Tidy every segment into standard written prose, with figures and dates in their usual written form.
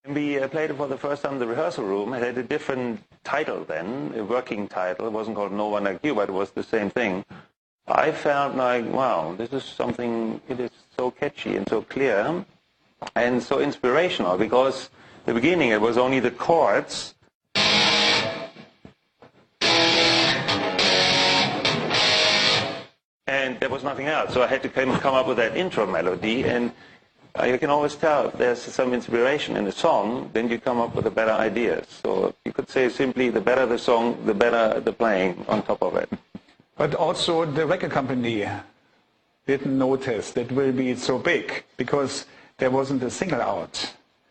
We played it for the first time in the rehearsal room. It had a different title then, a working title. It wasn't called No One Like You, but it was the same thing. I felt like, wow, this is something, it is so catchy and so clear and so inspirational, because in the beginning it was only the chords. And there was nothing else. So I had to come up with that intro melody, and you can always tell if there's some inspiration in the song, then you come up with a better idea. So you could say simply, the better the song, the better the playing on top of it. But also the record company didn't notice that will be so big, because there wasn't a single out.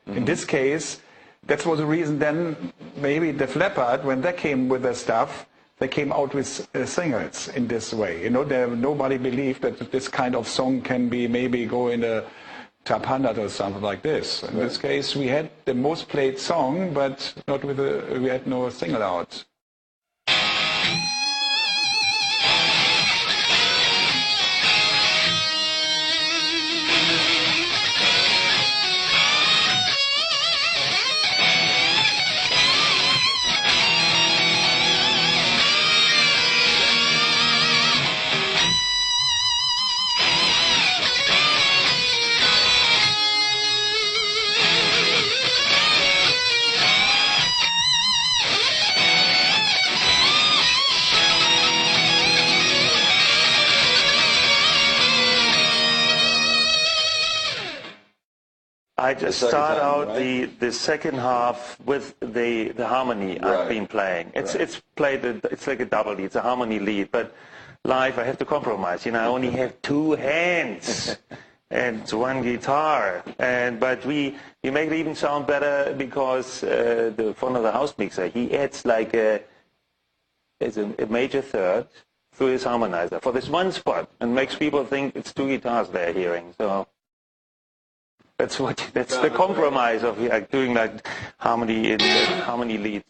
Mm-hmm. In this case, that was the reason then maybe the Leppard, when they came with their stuff, they came out with singles in this way. You know, nobody believed that this kind of song can be maybe go in a top 100 or something like this. In this case, we had the most played song, but not with we had no single out. I just start out the second half with the harmony I've been playing. It's played, it's like a double lead, it's a harmony lead, but live I have to compromise. You know, I only have two hands and one guitar, but we make it even sound better because one of the house mixer, he adds like a major third through his harmonizer for this one spot, and makes people think it's two guitars they're hearing. So that's the compromise of doing like harmony leads.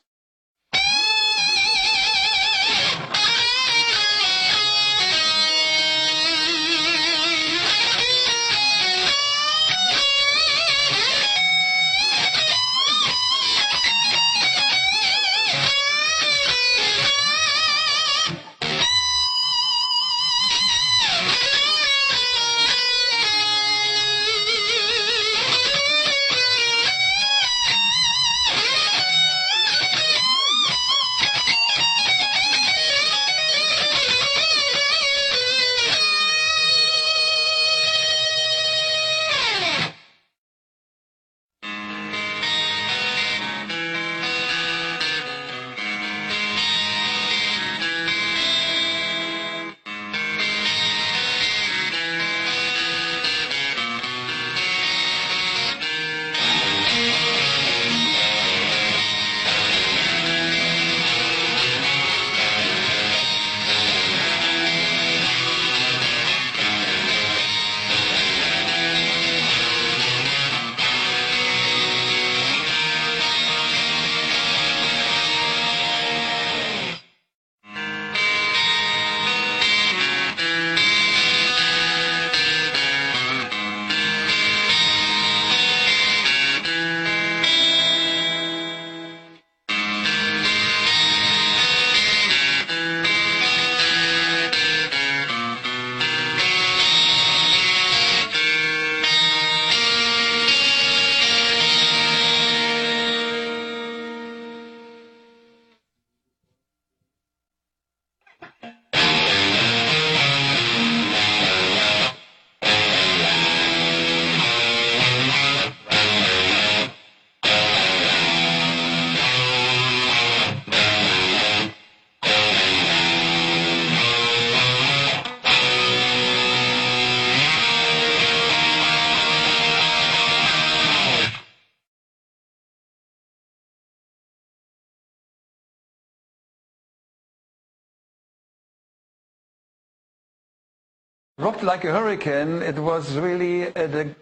Rock Like a Hurricane, it was really the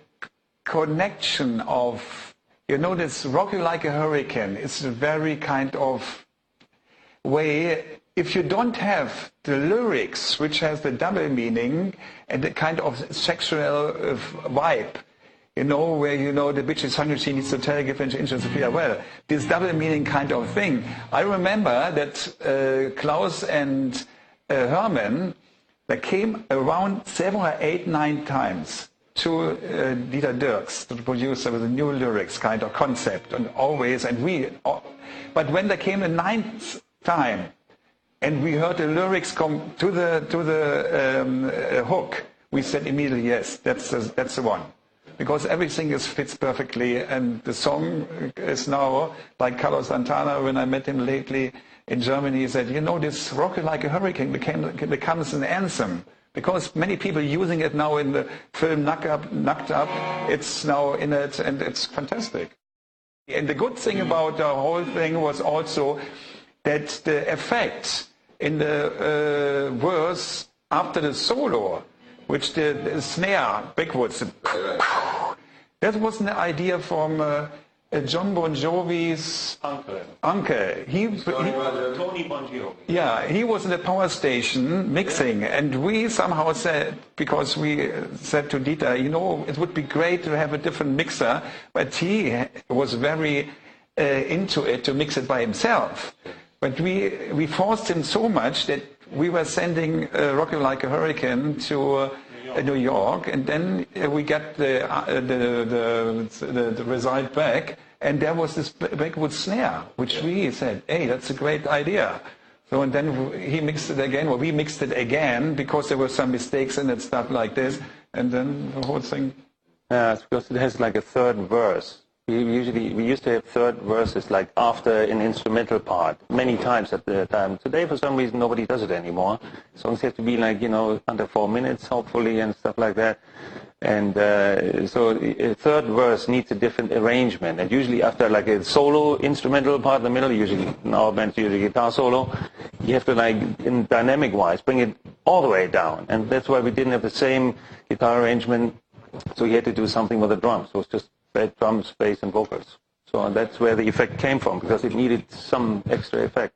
connection of, you know, this Rock Like a Hurricane. It's a very kind of way, if you don't have the lyrics, which has the double meaning and the kind of sexual vibe, where the bitch is hungry, she needs to tell, give inches to feed her well. This double meaning kind of thing. I remember that Klaus and Hermann, they came around 7 or 8, 9 times to Dieter Dirks, the producer, with a new lyrics kind of concept, and always, but when they came the 9th time, and we heard the lyrics come to the hook, we said immediately, yes, that's the one. Because everything fits perfectly, and the song is now, like Carlos Santana, when I met him lately in Germany, he said, this Rock You Like a Hurricane becomes an anthem. Because many people using it now in the film Knocked Up, it's now in it, and it's fantastic. And the good thing about the whole thing was also that the effect in the verse after the solo, which the snare backwards, that was an idea from John Bon Jovi's uncle. Tony Bon Jovi. Yeah, he was in the power station mixing, and we somehow said, because we said to Dieter, it would be great to have a different mixer, but he was very into it to mix it by himself. But we forced him so much that we were sending Rock You Like a Hurricane to New York, and then we got the result back, and there was this backwood snare, which we said, hey, that's a great idea. So, and then he mixed it again, or we mixed it again, because there were some mistakes in it, stuff like this, and then the whole thing. Yeah, it's because it has like a third verse. We used to have third verses like after an instrumental part many times at the time. Today, for some reason, nobody does it anymore. Songs have to be like, under 4 minutes, hopefully, and stuff like that. And so a third verse needs a different arrangement. And usually after like a solo instrumental part in the middle, usually in our band, usually guitar solo, you have to like, in dynamic-wise, bring it all the way down. And that's why we didn't have the same guitar arrangement. So you had to do something with the drums. So it was just drums, bass, and vocals. So that's where the effect came from, because it needed some extra effect.